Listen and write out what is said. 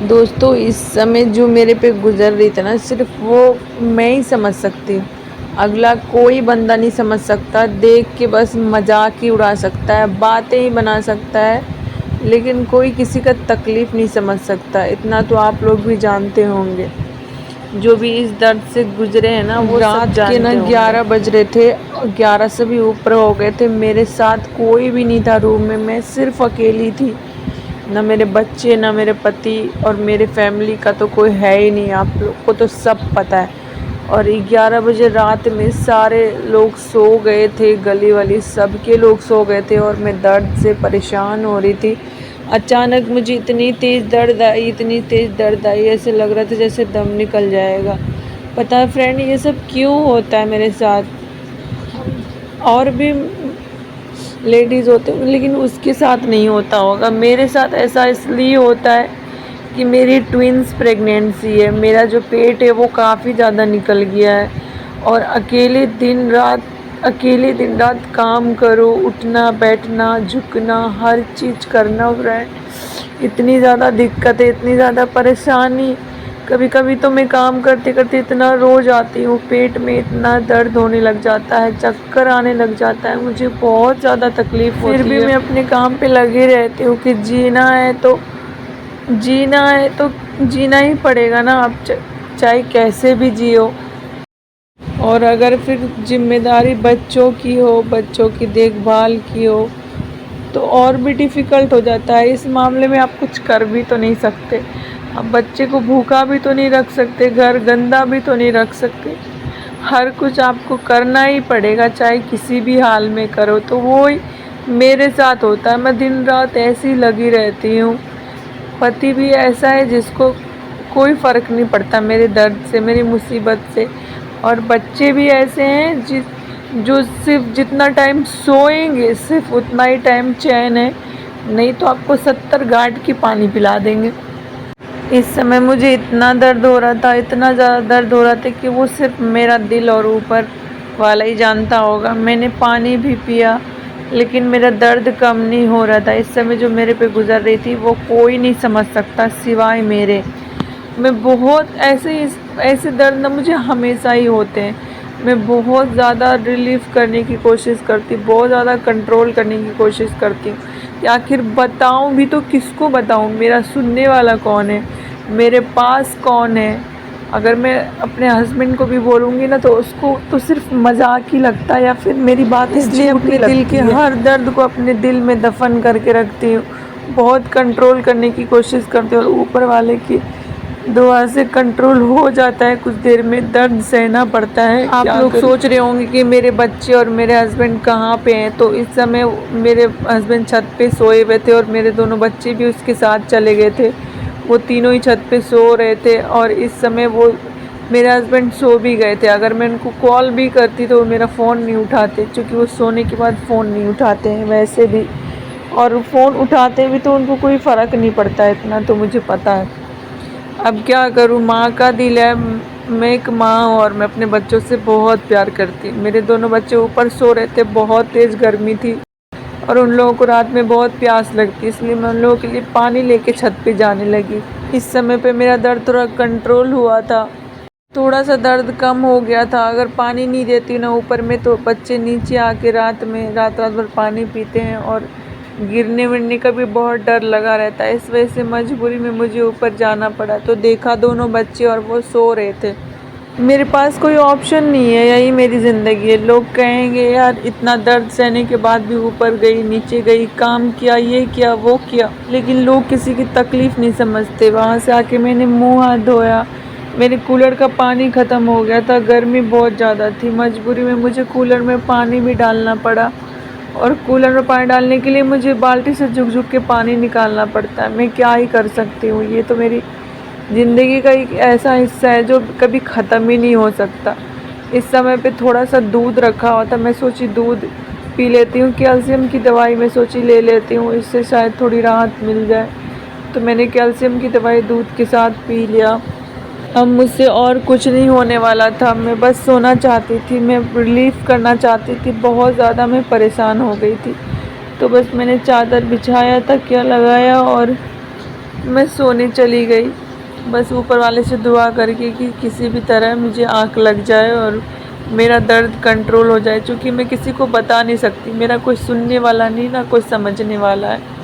दोस्तों इस समय जो मेरे पे गुजर रही थी ना, सिर्फ वो मैं ही समझ सकती हूँ। अगला कोई बंदा नहीं समझ सकता। देख के बस मजाक ही उड़ा सकता है, बातें ही बना सकता है, लेकिन कोई किसी का तकलीफ़ नहीं समझ सकता। इतना तो आप लोग भी जानते होंगे, जो भी इस दर्द से गुजरे हैं ना, वो सब रात के जानते ना होंगे। 11 बज रहे थे और 11 से भी ऊपर हो गए थे। मेरे साथ कोई भी नहीं था रूम में, मैं सिर्फ अकेली थी। ना मेरे बच्चे, ना मेरे पति, और मेरे फैमिली का तो कोई है ही नहीं। आप लोग को तो सब पता है। और 11 बजे रात में सारे लोग सो गए थे, गली वाली सबके लोग सो गए थे, और मैं दर्द से परेशान हो रही थी। अचानक मुझे इतनी तेज़ दर्द आई, इतनी तेज़ दर्द आई, ऐसे लग रहा था जैसे दम निकल जाएगा। पता है फ्रेंड, ये सब क्यों होता है मेरे साथ? और भी लेडीज़ होते हैं, लेकिन उसके साथ नहीं होता होगा। मेरे साथ ऐसा इसलिए होता है कि मेरी ट्विंस प्रेगनेंसी है। मेरा जो पेट है वो काफ़ी ज़्यादा निकल गया है, और अकेले दिन रात काम करो, उठना बैठना झुकना हर चीज़ करना फ्रेंड। इतनी ज़्यादा दिक्कत है, इतनी ज़्यादा परेशानी। कभी कभी तो मैं काम करते करते इतना रो जाती हूँ, पेट में इतना दर्द होने लग जाता है, चक्कर आने लग जाता है, मुझे बहुत ज़्यादा तकलीफ़ होती है। फिर भी मैं अपने काम पे लगी रहती हूँ कि जीना है तो जीना ही पड़ेगा ना। आप चाहे कैसे भी जियो। और अगर फिर जिम्मेदारी बच्चों की हो, बच्चों की देखभाल की हो, तो और भी डिफ़िकल्ट हो जाता है। इस मामले में आप कुछ कर भी तो नहीं सकते। आप बच्चे को भूखा भी तो नहीं रख सकते, घर गंदा भी तो नहीं रख सकते। हर कुछ आपको करना ही पड़ेगा, चाहे किसी भी हाल में करो। तो वो ही मेरे साथ होता है, मैं दिन रात ऐसी लगी रहती हूँ। पति भी ऐसा है जिसको कोई फ़र्क नहीं पड़ता मेरे दर्द से, मेरी मुसीबत से। और बच्चे भी ऐसे हैं जो सिर्फ जितना टाइम सोएंगे सिर्फ उतना ही टाइम चैन है, नहीं तो आपको 70 गांठ की पानी पिला देंगे। इस समय मुझे इतना दर्द हो रहा था, इतना ज़्यादा दर्द हो रहा था कि वो सिर्फ मेरा दिल और ऊपर वाला ही जानता होगा। मैंने पानी भी पिया, लेकिन मेरा दर्द कम नहीं हो रहा था। इस समय जो मेरे पे गुजर रही थी वो कोई नहीं समझ सकता सिवाय मेरे। मैं बहुत ऐसे दर्द ना मुझे हमेशा ही होते हैं। मैं बहुत ज़्यादा रिलीफ़ करने की कोशिश करती, बहुत ज़्यादा कंट्रोल करने की कोशिश करती हूँ कि आखिर बताऊँ भी तो किसको बताऊँ? मेरा सुनने वाला कौन है? मेरे पास कौन है? अगर मैं अपने हस्बैंड को भी बोलूँगी ना, तो उसको तो सिर्फ मजाक ही लगता है, या फिर मेरी बात इसलिए अपने दिल के हर दर्द को अपने दिल में दफन करके रखती हूँ। बहुत कंट्रोल करने की कोशिश करती हूँ, और ऊपर वाले की दुआ से कंट्रोल हो जाता है। कुछ देर में दर्द सहना पड़ता है। आप लोग सोच रहे होंगे कि मेरे बच्चे और मेरे हस्बैंड कहाँ पे हैं। तो इस समय मेरे हस्बैंड छत पे सोए हुए थे, और मेरे दोनों बच्चे भी उसके साथ चले गए थे। वो तीनों ही छत पे सो रहे थे, और इस समय वो मेरे हस्बैंड सो भी गए थे। अगर मैं उनको कॉल भी करती तो वो मेरा फ़ोन नहीं उठाते, क्योंकि वो सोने के बाद फ़ोन नहीं उठाते हैं वैसे भी। और फ़ोन उठाते भी तो उनको कोई फ़र्क नहीं पड़ता, इतना तो मुझे पता है। अब क्या करूँ, माँ का दिल है। मैं एक माँ हूँ, और मैं अपने बच्चों से बहुत प्यार करती हूँ। मेरे दोनों बच्चे ऊपर सो रहे थे, बहुत तेज़ गर्मी थी, और उन लोगों को रात में बहुत प्यास लगती, इसलिए मैं उन लोगों के लिए पानी लेके छत पे जाने लगी। इस समय पे मेरा दर्द थोड़ा कंट्रोल हुआ था, थोड़ा सा दर्द कम हो गया था। अगर पानी नहीं देती ना ऊपर में, तो बच्चे नीचे आके रात रात भर पानी पीते हैं, और गिरने विरने का भी बहुत डर लगा रहता है। इस वजह से मजबूरी में मुझे ऊपर जाना पड़ा। तो देखा दोनों बच्चे और वो सो रहे थे। मेरे पास कोई ऑप्शन नहीं है, यही मेरी ज़िंदगी है। लोग कहेंगे यार इतना दर्द सहने के बाद भी ऊपर गई, नीचे गई, काम किया, ये किया, वो किया, लेकिन लोग किसी की तकलीफ़ नहीं समझते। वहाँ से आके मैंने मुँह हाथ धोया, मेरे कूलर का पानी ख़त्म हो गया था, गर्मी बहुत ज़्यादा थी। मजबूरी में मुझे कूलर में पानी भी डालना पड़ा, और कूलर में पानी डालने के लिए मुझे बाल्टी से झुक झुक के पानी निकालना पड़ता है। मैं क्या ही कर सकती हूँ, ये तो मेरी ज़िंदगी का एक ऐसा हिस्सा है जो कभी ख़त्म ही नहीं हो सकता। इस समय पे थोड़ा सा दूध रखा हुआ था, मैं सोची दूध पी लेती हूँ, कैल्शियम की दवाई मैं सोची ले लेती हूँ, इससे शायद थोड़ी राहत मिल जाए। तो मैंने कैल्शियम की दवाई दूध के साथ पी लिया। अब मुझसे और कुछ नहीं होने वाला था, मैं बस सोना चाहती थी, मैं रिलीफ़ करना चाहती थी। बहुत ज़्यादा मैं परेशान हो गई थी। तो बस मैंने चादर बिछाया, तकिया लगाया, और मैं सोने चली गई, बस ऊपर वाले से दुआ करके कि किसी भी तरह मुझे आँख लग जाए और मेरा दर्द कंट्रोल हो जाए, क्योंकि मैं किसी को बता नहीं सकती, मेरा कोई सुनने वाला नहीं, ना कोई समझने वाला है।